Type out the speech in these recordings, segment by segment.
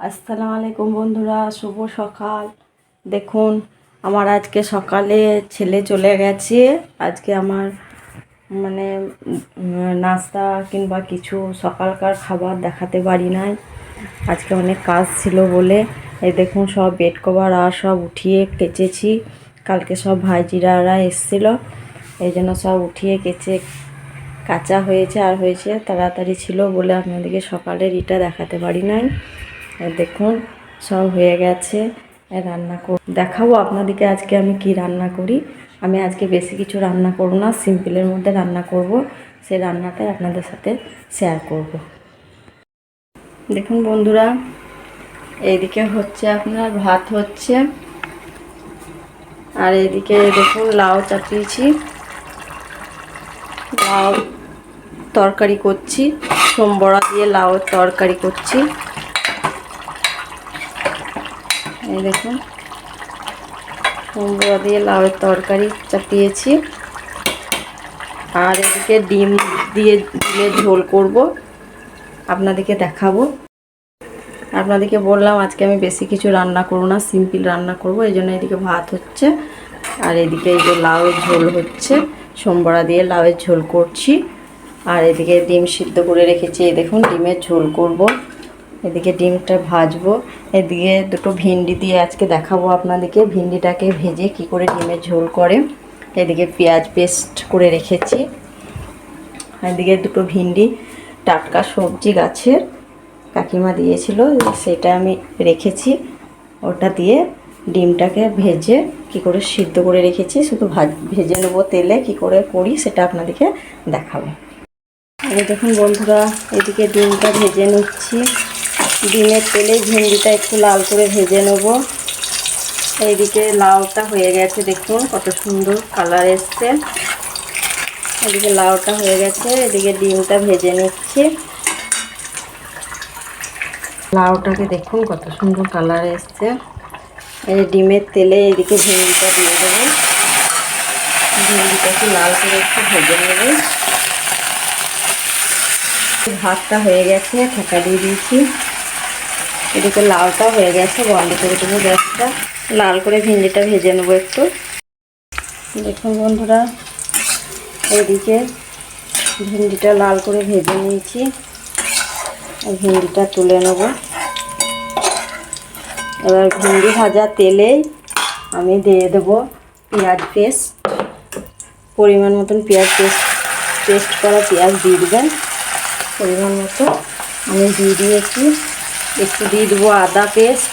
আসসালামু আলাইকুম বন্ধুরা, শুভ সকাল। দেখুন আমার আজকে সকালে ছেলে চলে গেছে। আজকে আমার মানে নাস্তা কিংবা কিছু সকালকার খাবার দেখাতে পারি নাই। আজকে অনেক কাজ ছিল বলে এই দেখুন সব বেড কভার আর সব উঠিয়ে কেচেছি। কালকে সব ভাইজিরারা এসেছিল, এই জন্য সব উঠিয়ে কেচে কাঁচা হয়েছে আর হয়েছে তাড়াতাড়ি ছিল বলে আপনাদেরকে সকালের এটা দেখাতে পারি নাই। দেখুন সব হয়ে গেছে। রান্না দেখাবো আপনাদেরকে আজকে আমি কি রান্না করি। আমি আজকে বেশি কিছু রান্না করব না, সিম্পলের মধ্যে রান্না করব। সেই রান্নাটাই আপনাদের সাথে শেয়ার করব। দেখুন বন্ধুরা, এইদিকে হচ্ছে আপনার ভাত হচ্ছে, আর এদিকে দেখুন লাউ চাপিয়েছি, লাউ তরকারি করছি, সোমবড়া দিয়ে লাউ তরকারি করছি। এই দেখুন সোমবড়া দিয়ে লাউয়ের তরকারি চাপিয়েছি, আর এদিকে ডিমের ঝোল করব, আপনাদেরকে দেখাবো। আপনাদেরকে বললাম আজকে আমি বেশি কিছু রান্না করব না, সিম্পল রান্না করব, এই জন্য এদিকে ভাত হচ্ছে আর এদিকে এই যে লাউয়ের ঝোল হচ্ছে, সোমবড়া দিয়ে লাউয়ের ঝোল করছি। আর এদিকে ডিম সিদ্ধ করে রেখেছি, এই দেখুন ডিমের ঝোল করব। এদিকে ডিমটা ভাজবো, এদিকে দুটো ভিন্ডি দিয়ে আজকে দেখাবো আপনাদেরকে ভিন্ডিটাকে ভেজে কি করে ডিমের ঝোল করে। এদিকে পেঁয়াজ পেস্ট করে রেখেছি, এদিকে দুটো ভিন্ডি টাটকা সবজি গাছের কাকিমা দিয়েছিল, সেটা আমি রেখেছি। ওটা দিয়ে ডিমটাকে ভেজে কি করে সিদ্ধ করে রেখেছি, শুধু ভেজে নেবো তেলে, কি করে করি সেটা আপনাদেরকে দেখাবো। এই দেখুন বন্ধুরা, এদিকে ডিমটা ভেজে নিচ্ছি। ডিমের তেলে ভিন্ডিটা একটু লাল করে ভেজে নেব। এইদিকে লাউটা হয়ে গেছে, দেখুন কত সুন্দর কালার এসছে। এদিকে লাউটা হয়ে গেছে, এদিকে ডিমটা ভেজে নিচ্ছি। লাউটাকে দেখুন কত সুন্দর কালার এসছে। এই ডিমের তেলে এদিকে ভিন্ডিটা দিয়ে দেবো, ভিন্ডিটাকে লাল করে একটু ভেজে নেব। ভাতটা হয়ে গেছে, ঢাকা দিয়ে দিয়েছি। এদিকে লাউটা হয়ে গেছে, বন্ধ করে দেবো গ্যাসটা। লাল করে ভিন্ডিটা ভেজে নেবো একটু। দেখুন বন্ধুরা, এদিকে ভিন্ডিটা লাল করে ভেজে নিয়েছি, ভিন্ডিটা তুলে নেব। এবার ভিন্ডি ভাজা তেলেই আমি দিয়ে দেবো পেঁয়াজ পেস্ট, পরিমাণ মতন পেঁয়াজ পেস্ট করা পেঁয়াজ দিয়ে দেবেন পরিমাণ মতো। আমি দিয়ে দিয়েছি, একটু দিয়ে দেবো আদা পেস্ট,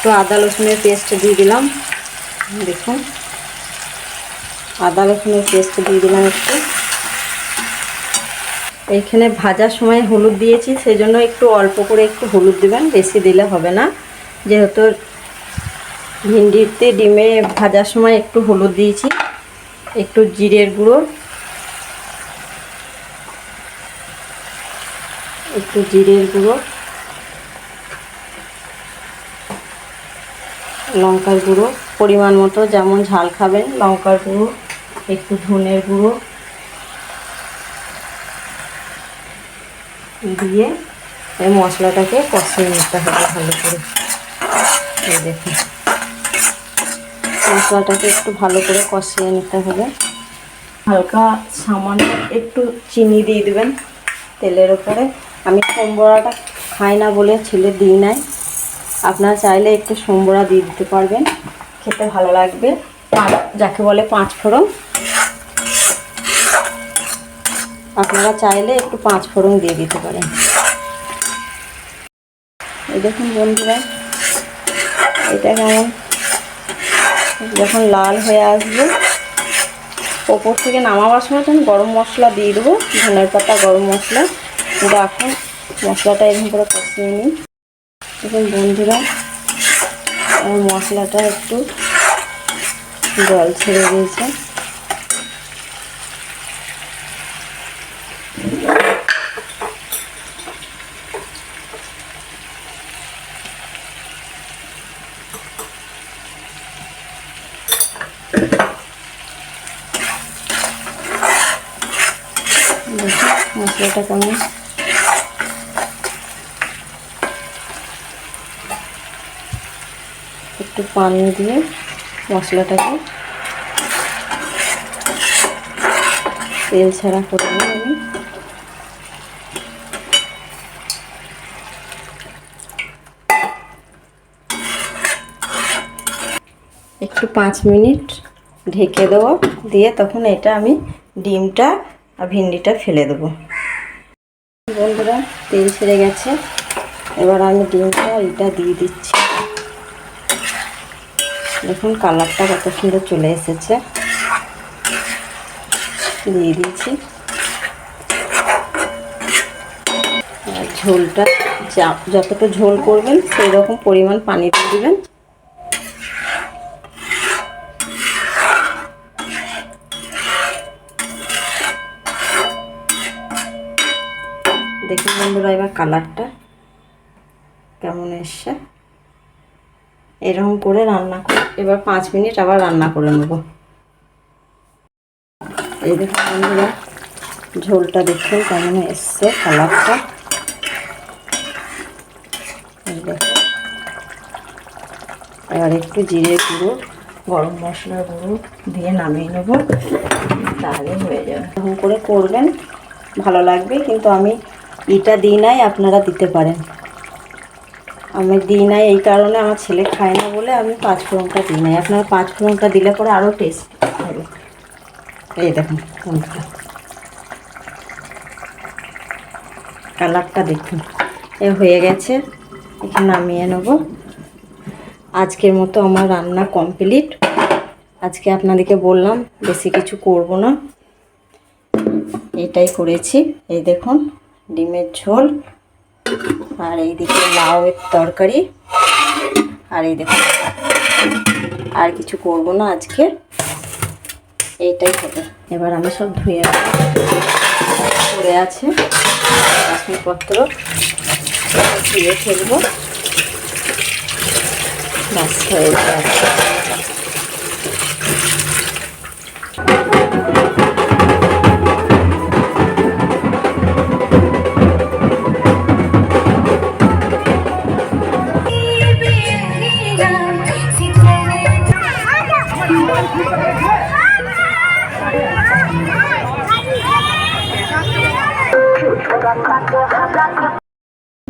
তো আদা রসুনের পেস্ট দিয়ে দিলাম। দেখুন আদা রসুনের পেস্ট দিয়ে দিলাম একটু। এইখানে ভাজার সময় হলুদ দিয়েছি, সেই জন্য একটু অল্প করে একটু হলুদ দেবেন, বেশি দিলে হবে না, যেহেতু ভিন্ডিতে ডিমে ভাজার সময় একটু হলুদ দিয়েছি। একটু জিরের গুঁড়ো, একটু জিরের গুঁড়ো, লঙ্কার গুঁড়ো পরিমাণ মতো, যেমন ঝাল খাবেন, লঙ্কার গুঁড়ো, একটু ধনের গুঁড়ো দিয়ে এই মশলাটাকে কষিয়ে নিতে হবে ভালো করে। এই দেখুন মশলাটাকে একটু ভালো করে কষিয়ে নিতে হবে। হালকা সামান্য একটু চিনি দিয়ে দেবেন তেলের উপরে। আমি সোমবড়াটা খাই না বলে ছেলে দিই নাই, আপনারা চাইলে একটু সোমবড়া দিয়ে দিতে পারবেন, খেতে ভালো লাগবে। যাকে বলে পাঁচ ফোড়ন, আপনারা চাইলে একটু পাঁচ ফোড়ন দিয়ে দিতে পারেন। এই দেখুন বন্ধুরা, এটা কেমন যখন লাল হয়ে আসবে, ওপর থেকে নামাবার সময় তখন গরম মশলা দিয়ে দেবো, ধনের পাতা গরম মশলা। কিন্তু এখন মশলাটা এরকম করে কষিয়ে নিই। দেখুন বন্ধুরা, মশলাটা একটু জল ছেড়ে দিয়েছে। মশলাটা কেমন একটু পানি দিয়ে মশলাটাকে তেল ছাড়া করে নেব আমি। একটু 5 মিনিট ঢেকে দেবো, দিয়ে তখন এটা আমি ডিমটা আর ভিন্ডিটা ফেলে দেবো। বন্ধুরা তেল ছেড়ে গেছে, এবার আমি ডিমটা এটা দিয়ে দিচ্ছি। দেখুন কালারটা কত সুন্দর চলে এসেছে, দিয়ে দিচ্ছি। আর ঝোলটা যতটা ঝোল করবেন সেই রকম পরিমাণ পানি দিয়ে দিবেন। দেখুন বন্ধুরা এবার কালারটা কেমন এসছে। এরকম করে রান্না করে এবার 5 মিনিট আবার রান্না করে নেব। এই দেখুন বন্ধুরা ঝোলটা দেখুন কেমন এসছে, কালারটা এই দেখুন। এবার একটু জিরে গুঁড়ো, গরম মশলার গুঁড়ো দিয়ে নামিয়ে নেব, তাহলে হয়ে যাবে। এরকম করে করবেন, ভালো লাগবে। কিন্তু আমি এটা দিই নাই, আপনারা দিতে পারেন। আমি দিই নাই এই কারণে, আমার ছেলে খায় না বলে আমি 5 ফোড়নটা দিই নাই। আপনারা 5 ফোড়নটা দিলে পরে আরও টেস্ট হবে। এই দেখুন বন্ধুরা কালারটা দেখুন, এ হয়ে গেছে। এখানে নামিয়ে নেব। আজকের মতো আমার রান্না কমপ্লিট। আজকে আপনাদেরকে বললাম বেশি কিছু করব না, এটাই করেছি। এই দেখুন ডিমের ঝোল, আর এইদিকে লাউয়ের তরকারি, আর এই দেখুন আর কিছু করব না আজকে, এইটাই হবে। এবার আমি সব ধুয়ে পড়ে আছে বাসনপত্র ধুয়ে ফেলবো, ব্যাস হয়ে যাচ্ছে।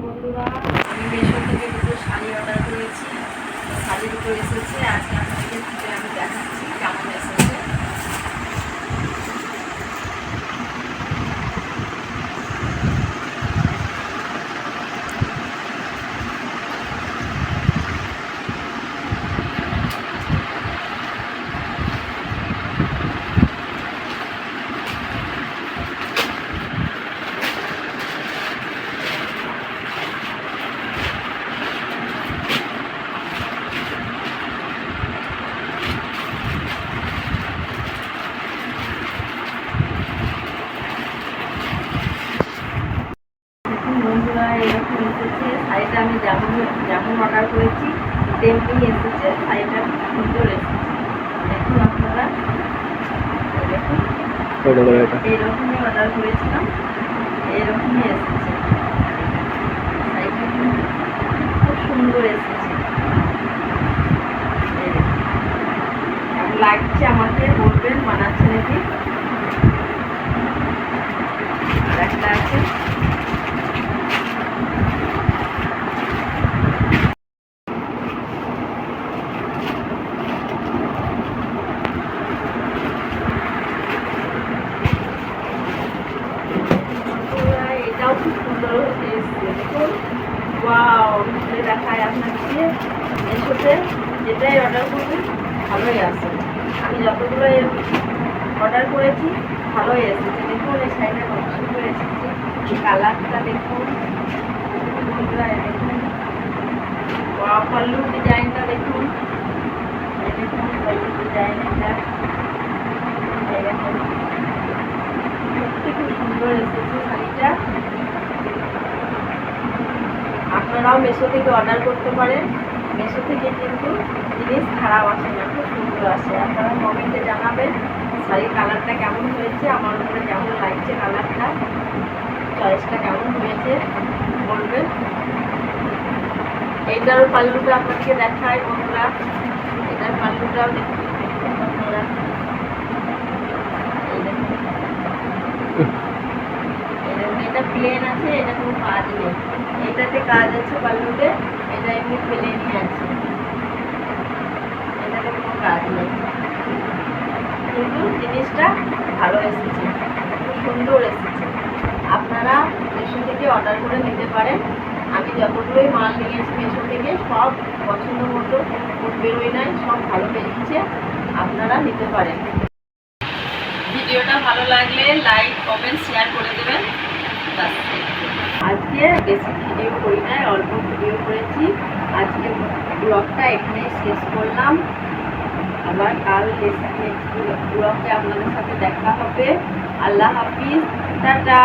বন্ধুরা আমি মিশো থেকে দুটো শাড়ি অর্ডার করেছি, শাড়ি দুটো এসেছে। আজকে আপনাদেরকে আমি দেখাচ্ছি কেমন এসেছে। বন্ধুরা এরকম এসেছে শাড়িটা, আমি যেমন যেমন অর্ডার করেছি তেমনি এসেছে। শাড়িটা সুন্দর এসেছে, দেখুন আপনারা। দেখুন এইরকমই অর্ডার করেছিলাম, এইরকমই এসেছে। শাড়িটা খুব সুন্দর এসেছে। কেমন লাগছে আমাকে বলবেন, বানাচ্ছে নাকি। একটা আছে খুব সুন্দর এসছে। দেখুন ওয়াও, দেখায় আপনাকে এসোতে যেটাই অর্ডার করবেন ভালোই আসে। আমি যতগুলো অর্ডার করেছি ভালোই এসেছে। দেখুন এই শাড়িটা কত সুন্দর এসেছে, কালারটা দেখুন। দেখুন পাল্লু ডিজাইনটা দেখুন, দেখুন পাল্লু ডিজাইন এটা সত্যি খুব সুন্দর এসেছে শাড়িটা। আপনারাও মিশো থেকে অর্ডার করতে পারেন। মিশো থেকে কিন্তু জিনিস খারাপ আসে না, খুব সুন্দর আসে। আপনারা কমেন্টে জানাবেন শাড়ির কালারটা কেমন হয়েছে, আমার উপরে কেমন লাগছে কালারটা, চয়েসটা কেমন হয়েছে বলবেন। এই এটারও পাল্লুটা আপনাদেরকে দেখায় বন্ধুরা, এটার পাল্লুটাও দেখুন বন্ধুরা, এটা প্লেন আছে, এটা কোনো কাজ নেই, এটাতে কাজ আছে পাল্লুতে, এটা এমনি প্লেনই আছে, এটাতে কোনো কাজ নেই, কিন্তু জিনিসটা ভালো এসেছে, খুব সুন্দর এসেছে। আপনারা মিশো থেকে অর্ডার করে নিতে পারেন। আমি যতগুলোই মাল নিয়েছি মিশো থেকে সব পছন্দ মতো বেরোয় নাই, সব ভালো বেরিয়েছে, আপনারা নিতে পারেন। ভিডিওটা ভালো লাগলে লাইক কমেন্ট শেয়ার করে দেবেন। আজকে বেশি ভিডিও করি নাই, অল্প ভিডিও করেছি। আজকে ব্লগটা এখানেই শেষ করলাম, আবার কাল নেক্সট ব্লগে আপনাদের সাথে দেখা হবে। আল্লাহ হাফিজ, টাটা।